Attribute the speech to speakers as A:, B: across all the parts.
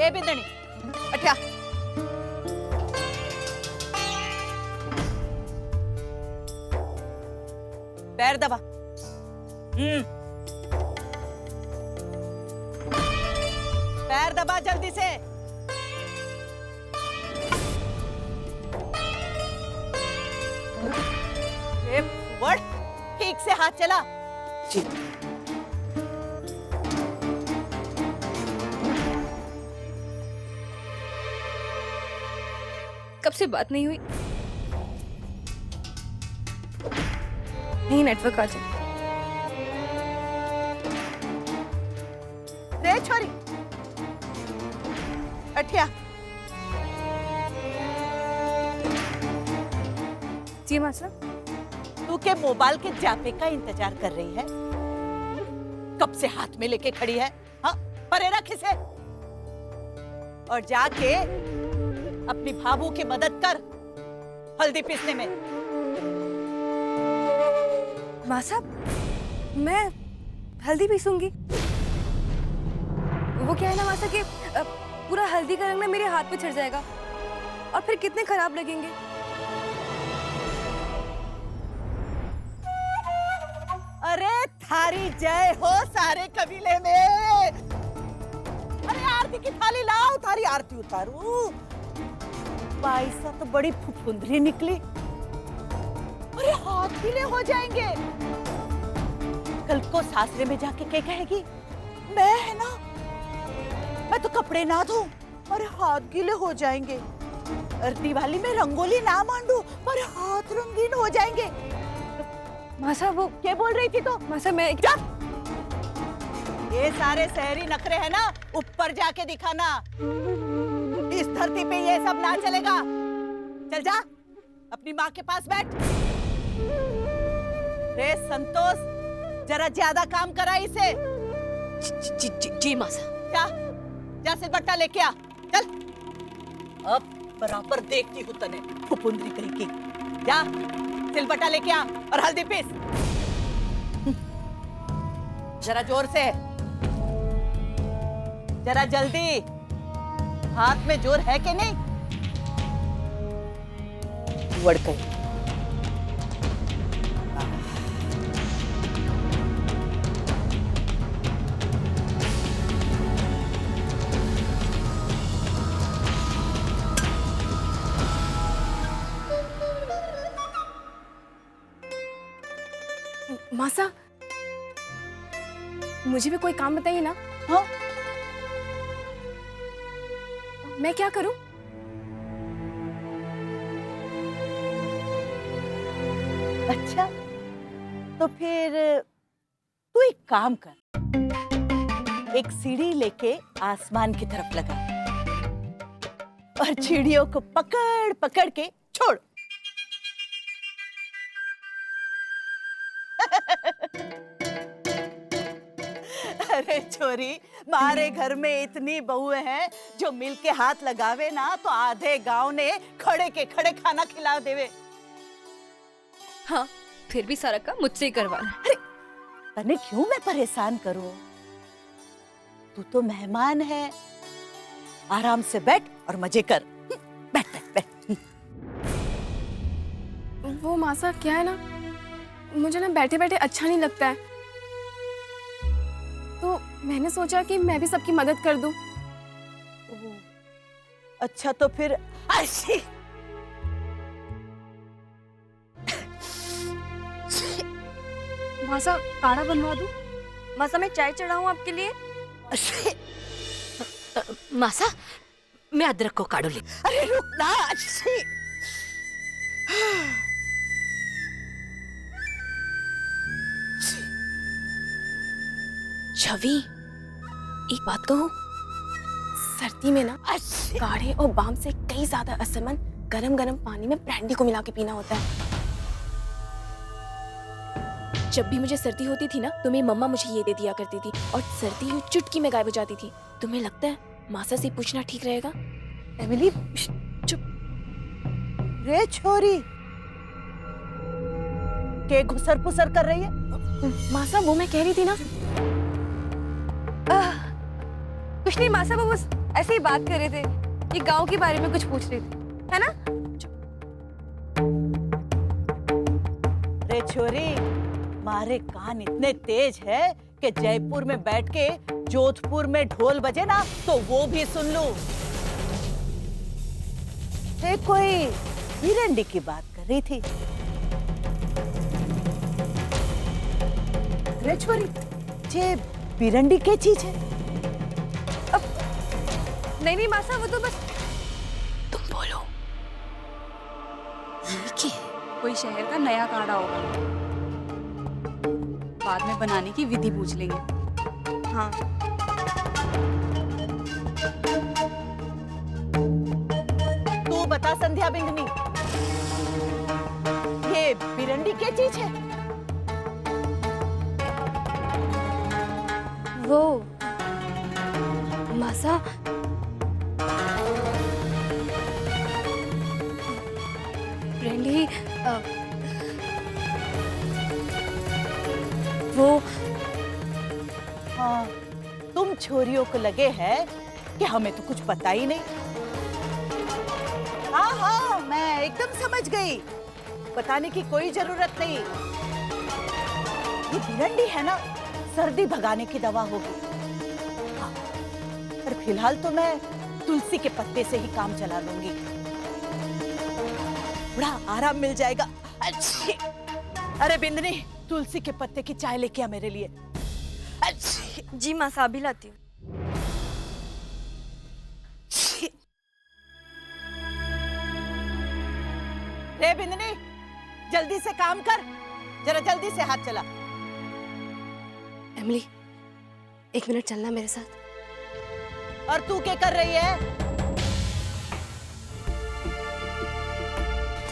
A: ले बिंदनी अठ्या पैर दबा। पैर दबा जल्दी से। वर्ड ठीक से हाथ चला।
B: जी।
C: कब से बात नहीं हुई। नहीं नेटवर्क आ जाए।
A: दे छोरी अठिया।
C: जी मासा।
A: तू के मोबाइल के जापे का इंतजार कर रही है? कब से हाथ में लेके खड़ी है? हाँ, परे रख इसे और जाके अपनी भाभू की मदद कर हल्दी पीसने में।
C: माँ साहब, मैं हल्दी पीसूंगी। वो क्या है ना मासा कि पूरा हल्दी का रंग ना मेरे हाथ पे चढ़ जाएगा और फिर कितने खराब लगेंगे।
A: अरे थारी जय हो सारे कबीले में। अरे आरती की थाली लाओ, थारी आरती उतारू। बाईसा तो बड़ी फुफुंदरी निकली। अरे हाथ गीले हो जाएंगे। कल को सासरे में जाके क्या कहेगी? मैं है ना, मैं तो कपड़े ना धोऊं, अरे हाथ गीले हो जाएंगे। और दिवाली में रंगोली ना मांडू, पर हाथ रंगीन हो जाएंगे।
C: मासा वो
A: क्या बोल रही थी तो?
C: मासा मैं
A: ये सारे शहरी नखरे हैं ना, ऊपर जाके दिखाना। इस धरती पे ये सब ना चलेगा। चल जा अपनी माँ के पास बैठ। रे संतोष, जरा ज्यादा काम करा इसे।
B: जी मासा।
A: जा सिलबट्टा लेके आ, चल। अब बराबर देखती हूँ तने फुफुंदरी कहीं की। जा सिलबट्टा लेके आ और हल्दी पीस। जरा जोर से, जरा जल्दी। हाथ में जोर है कि नहीं? उड़ गई।
C: मासा, मुझे भी कोई काम बताइए ना।
A: हाँ?
C: मैं क्या करूं?
A: अच्छा, तो फिर तू एक काम कर, एक सीढ़ी लेके आसमान की तरफ लगा और चिड़ियों को पकड़ पकड़ के छोड़। अरे छोरी, मारे घर में इतनी बहुएं हैं जो मिल के हाथ लगावे ना तो आधे गांव ने खड़े के खड़े खाना खिला देवे।
C: हाँ, फिर भी सारा काम मुझसे ही करवाना।
A: अरे तने क्यों मैं परेशान करूं? तू तो मेहमान है, आराम से बैठ और मजे कर। बैठ बैठ बैठ।
C: वो मासा क्या है ना, मुझे ना बैठे बैठे अच्छा नहीं लगता है, तो मैंने सोचा कि मैं भी सबकी मदद कर दूं।
A: अच्छा तो फिर ऐसी
C: मासा काढ़ा बनवा दूं? मासा मैं चाय चढ़ाऊं आपके लिए?
B: मासा, मैं अदरक को काढ़ो ले।
A: अरे रुक ना। अच्छी
C: छवि, एक बात कहूं, सर्दी में ना काढ़े और बाम से कई ज्यादा असरमंद गरम गरम पानी में ब्रांडी को मिला के पीना होता है। जब भी मुझे सर्दी होती थी ना तो मेरी मम्मा मुझे ये दे दिया करती थी और सर्दी यूं चुटकी में गायब हो जाती थी। तुम्हें लगता है मासा से पूछना ठीक रहेगा?
A: एमिली
C: चुप।
A: रे छोरी, के घुसर पुसर कर रही है?
C: मासा वो मैं कह रही थी ना, कुछ नहीं मासा, वो बस ऐसे ही बात कर रहे थे, ये गांव के बारे में कुछ पूछ रहे थे, है ना?
A: रे छोरी, मारे कान इतने तेज है कि जयपुर में बैठ के जोधपुर में ढोल बजे ना तो वो भी सुन लूं। ये कोई भिरंडी की बात कर रही थी। रे छोरी, ये भिरंडी क्या चीज है?
C: नहीं मासा, वो तो बस तुम बोलो।
D: कोई शहर का नया काढ़ा होगा, बाद में बनाने की विधि पूछ लेंगे।
C: हाँ,
A: तू बता संध्या बिंदनी, ये भिरंडी क्या चीज है?
C: वो मासा, ब्रेंडी, वो
A: हाँ, तुम छोरियों को लगे है कि हमें तो कुछ पता ही नहीं। हाँ हाँ, मैं एकदम समझ गई, बताने की कोई जरूरत नहीं। ये भिरंडी है ना, सर्दी भगाने की दवा होगी। हाँ, पर फिलहाल तो मैं तुलसी के पत्ते से ही काम चला लूंगी, बड़ा आराम मिल जाएगा। अच्छी। अरे बिंदनी, तुलसी के पत्ते की चाय लेके आ मेरे लिए। अच्छी।
C: जी मासा, अभी लाती हूँ।
A: रे बिंदनी, जल्दी से काम कर, जरा जल्दी से हाथ चला।
C: एमिली, 1 मिनट चलना मेरे साथ।
A: और तू क्या कर रही है?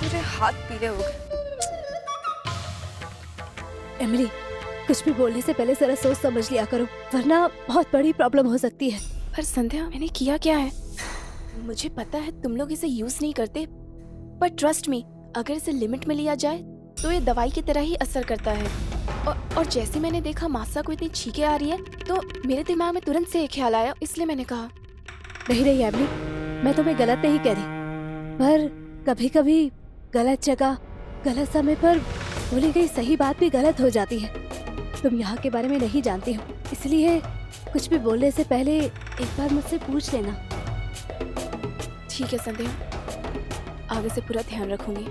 C: मेरे हाथ पीले हो गए।
E: एमिली, कुछ भी बोलने से पहले जरा सोच समझ लिया करो, वरना बहुत बड़ी प्रॉब्लम हो सकती है।
C: पर संध्या, मैंने किया क्या है? मुझे पता है तुम लोग इसे यूज नहीं करते, पर ट्रस्ट मी, अगर इसे लिमिट में लिया जाए तो ये दवाई की तरह ही असर करता है। और जैसे मैंने देखा मासा को इतनी छींकें आ रही है, तो मेरे दिमाग में तुरंत से एक ख्याल आया, इसलिए मैंने कहा।
E: नहीं एमिली, मैं तुम्हें गलत नहीं कह रही, पर कभी कभी गलत जगह गलत समय पर बोली गई सही बात भी गलत हो जाती है। तुम यहाँ के बारे में नहीं जानती हो, इसलिए कुछ भी बोलने से पहले एक बार मुझसे पूछ लेना।
C: ठीक है संध्या, आगे से पूरा ध्यान रखूंगी।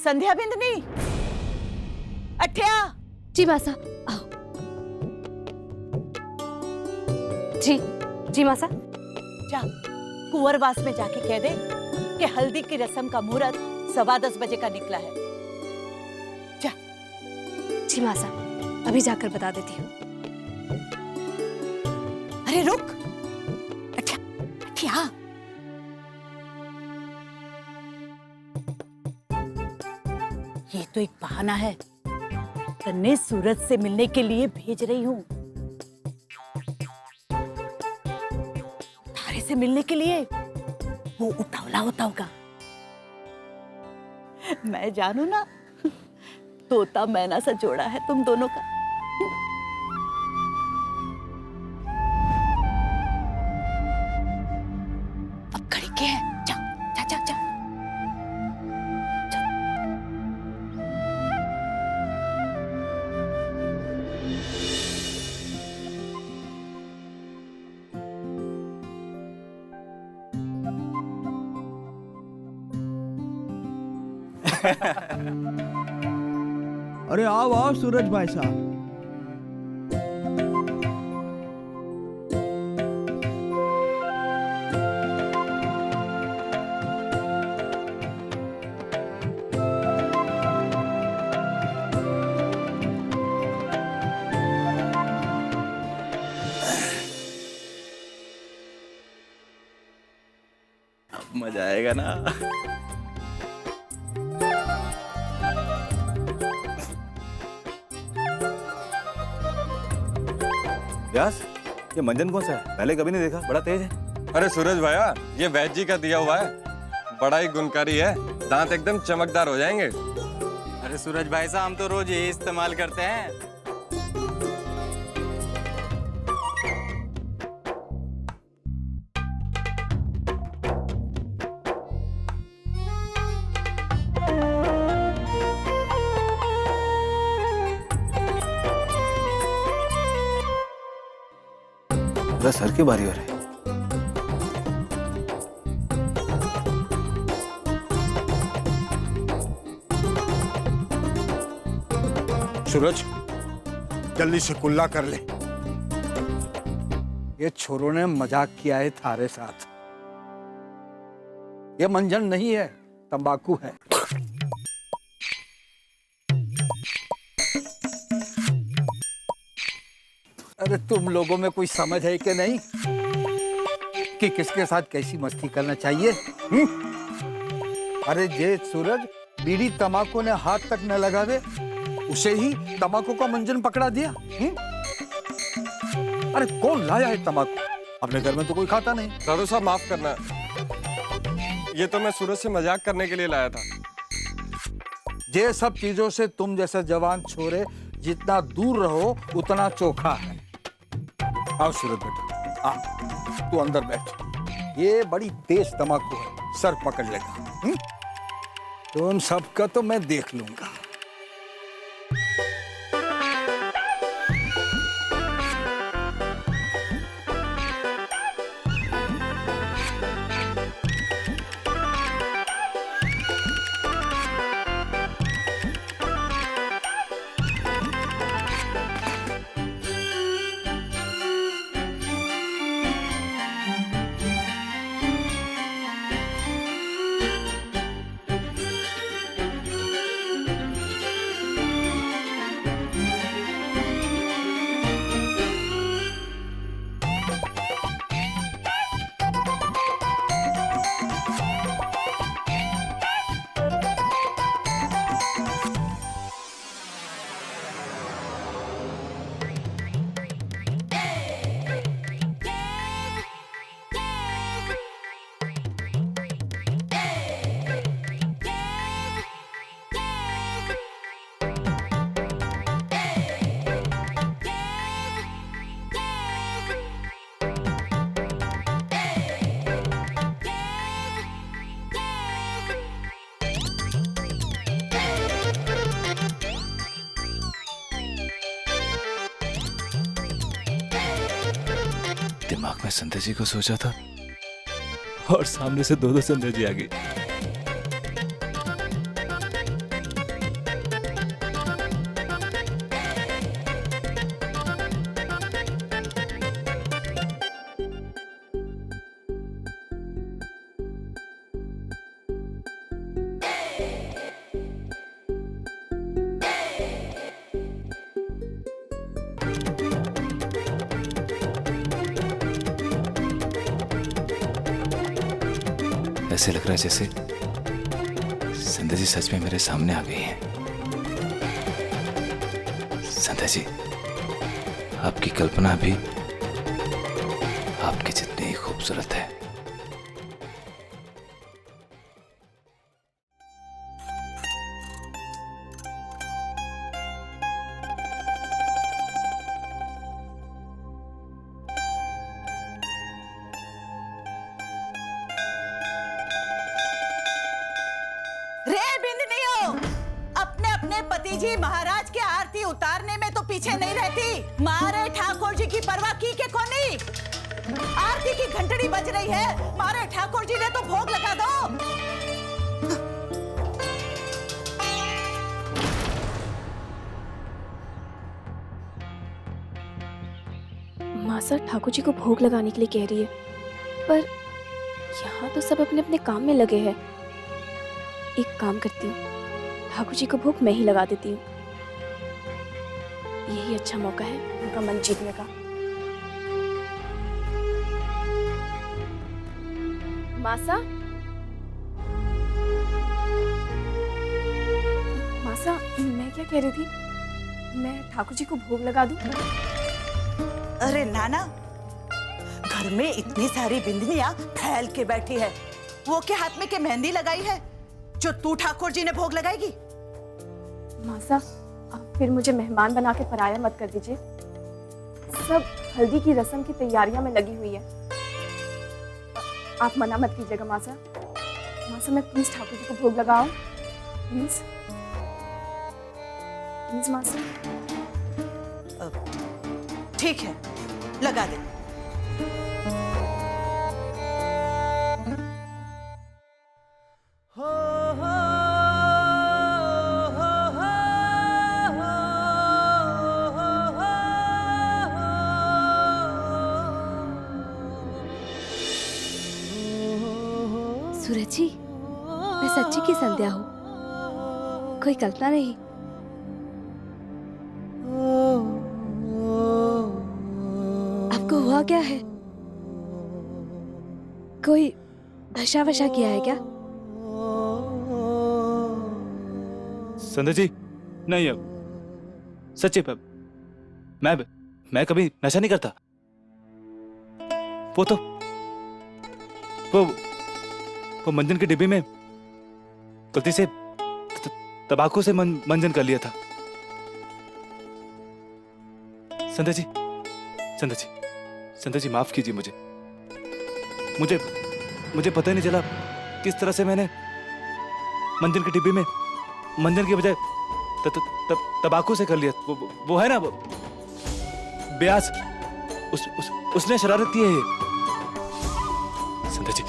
A: संध्या बिंदनी, अठ्या।
E: जी मासा, आओ।
C: जी मासा।
A: जा, कुंवरवास में जाके कह दे कि हल्दी की रस्म का मुहूर्त 10:15 बजे का निकला है। जा।
E: जी मासा, अभी जाकर बता देती हूँ।
A: अरे रुक, अठ्या, अठ्या। ये तो एक बहाना है, तन्ने सूरज से मिलने के लिए भेज रही हूँ। तारे से मिलने के लिए वो उतावला होता होगा। मैं जानू ना, तोता मैना सा जोड़ा है तुम दोनों का। अब खड़ी के है, जा जा जा जा।
F: अरे आओ आओ सूरज भाई साहब।
G: अब मजा आएगा ना।
H: व्यास, ये मंजन कौन सा है? पहले कभी नहीं देखा, बड़ा तेज है।
I: अरे सूरज भैया, ये वैद्य जी का दिया हुआ है, बड़ा ही गुणकारी है, दांत एकदम चमकदार हो जाएंगे।
G: अरे सूरज भाई साहब, हम तो रोज यही इस्तेमाल करते हैं।
H: पूरा सर की बारी हो रही है।
J: सूरज, जल्दी से कुल्ला कर ले। ये छोरों ने मजाक किया है थारे साथ। ये मंजन नहीं है, तंबाकू है। अरे तुम लोगों में कोई समझ है कि नहीं कि किसके साथ कैसी मस्ती करना चाहिए? अरे जे सूरज बीड़ी तंबाकू ने हाथ तक न लगावे, उसे ही तंबाकू का मंजन पकड़ा दिया। अरे कौन लाया है तंबाकू? अपने घर में तो कोई खाता नहीं।
I: दादू साहब माफ करना, ये तो मैं सूरज से मजाक करने के लिए लाया था।
J: ये सब चीजों से तुम जैसे जवान छोरे जितना दूर रहो उतना चोखा है। आओ सूरज बेटा, आ, तू अंदर बैठ। ये बड़ी तेज तंबाकू है, सर पकड़ लेगा। तुम सबका तो मैं देख लूंगा।
G: दिमाग में संध्या जी को सोचा था और सामने से दो संध्या जी आ गई। ऐसे लग रहा है जैसे संध्या जी सच में मेरे सामने आ गई हैं। संध्या जी, आपकी कल्पना भी आपके जितनी ही खूबसूरत है।
A: पति जी महाराज के आरती उतारने में तो पीछे नहीं रहती। मारे ठाकुर जी की परवाह की के कोनी। आरती की घंटड़ी बज रही है, मारे ठाकुर जी ने तो भोग लगा दो।
C: मासा ठाकुर जी को भोग लगाने के लिए कह रही है, पर यहाँ तो सब अपने अपने काम में लगे हैं। एक काम करती हूँ, ठाकुर जी को भोग मैं ही लगा देती हूँ। यही अच्छा मौका है उनका मन जीतने का। मासा, मासा, मैं क्या कह रही थी? मैं ठाकुर जी को भोग लगा दूं?
A: अरे नाना, घर में इतनी सारी बिंदनियां फैल के बैठी है, वो के हाथ में के मेहंदी लगाई है जो तू ठाकुर जी ने भोग लगाएगी?
C: मासा, आप फिर मुझे मेहमान बना के पराया मत कर दीजिए। सब हल्दी की रस्म की तैयारियां में लगी हुई है। आप मना मत कीजिएगा मासा। मासा, मैं प्लीज ठाकुर जी को भोग लगाऊं? प्लीज प्लीज मासा।
A: ठीक है, लगा दे।
E: सूरज जी, मैं सच्ची की संध्या हूँ, कोई कल्पना नहीं। आपको हुआ क्या है? कोई नशा वशा किया है क्या?
G: संध्या जी, नहीं अब सच्ची मैं कभी नशा नहीं करता। वो मंजन की डिब्बी में गलती से तंबाकू से मंजन कर लिया था। संध्या जी माफ कीजिए मुझे पता ही नहीं चला किस तरह से मैंने मंजन की डिब्बी में मंजन की बजाय तंबाकू से कर लिया। वो है ना ब्यास, उसने शरारत की है ये। संध्या जी,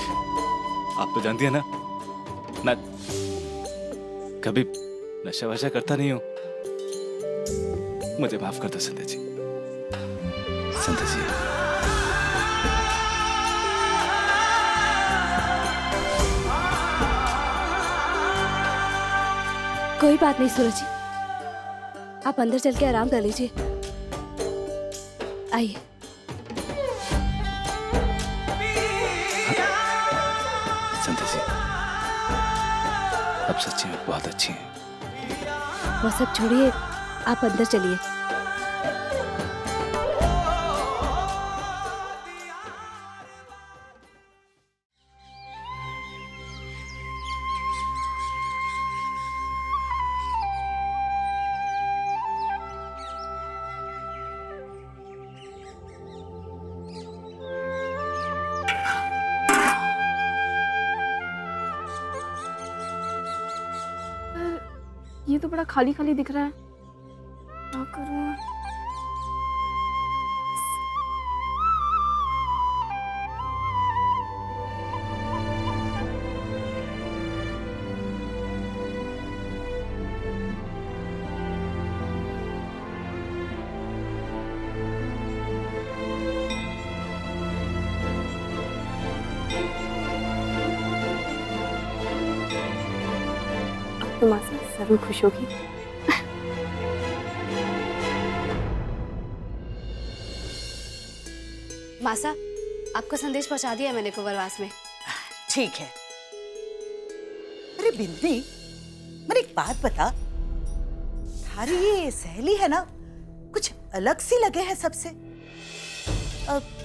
G: आप तो जानती है ना मैं कभी नशा वशा करता नहीं हूं। मुझे माफ कर दो संध्या जी। संध्या जी,
E: कोई बात नहीं सूरज जी, आप अंदर चल के आराम कर लीजिए। आइए।
G: संध्या जी, आप सच्ची में बहुत अच्छी हैं।
E: वो सब छोड़िए, आप अंदर चलिए।
C: ये तो बड़ा खाली खाली दिख रहा है, क्या करूं? तो मासा जरूर खुश होगी।
E: मासा, आपका संदेश पहुंचा दिया मैंने कुंवरवास में।
A: ठीक है। अरे बिंदी, मेरी एक बात बता, थारी ये सहेली है ना, कुछ अलग सी लगे है सबसे।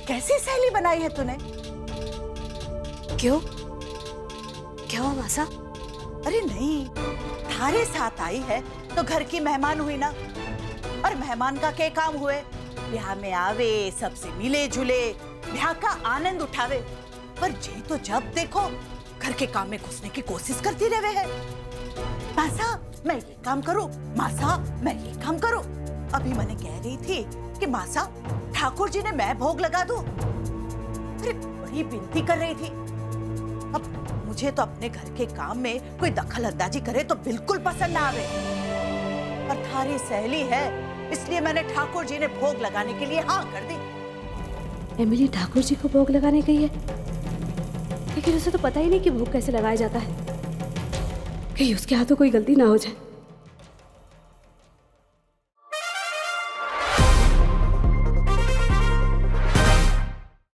A: कैसी सहेली बनाई है तूने?
E: क्यों? क्या हुआ मासा?
A: अरे नहीं, थारे साथ आई है तो घर की मेहमान हुई ना, और मेहमान का क्या काम हुए? ब्याह में आवे, सबसे मिले जुले, ब्याह का आनंद उठावे। पर जे तो जब देखो घर के काम में घुसने की कोशिश करती रहे है। मासा मैं ये काम करूं, मासा मैं ये काम करूं। अभी मैंने कह रही थी कि मासा ठाकुर जी ने मैं भोग लगा दूं। अरे बड़ी विनती कर रही थी। अब मुझे तो अपने घर के काम में कोई दखल अंदाजी करे तो बिल्कुल पसंद ना आवे। पर थारी सहेली है, इसलिए मैंने ठाकुर जी ने भोग लगाने के लिए हाँ कर दी।
E: एमिली ठाकुर जी को भोग लगाने गई है, लेकिन उसे तो पता ही नहीं कि भोग कैसे लगाया जाता है। कहीं उसके हाथों कोई गलती ना हो जाए।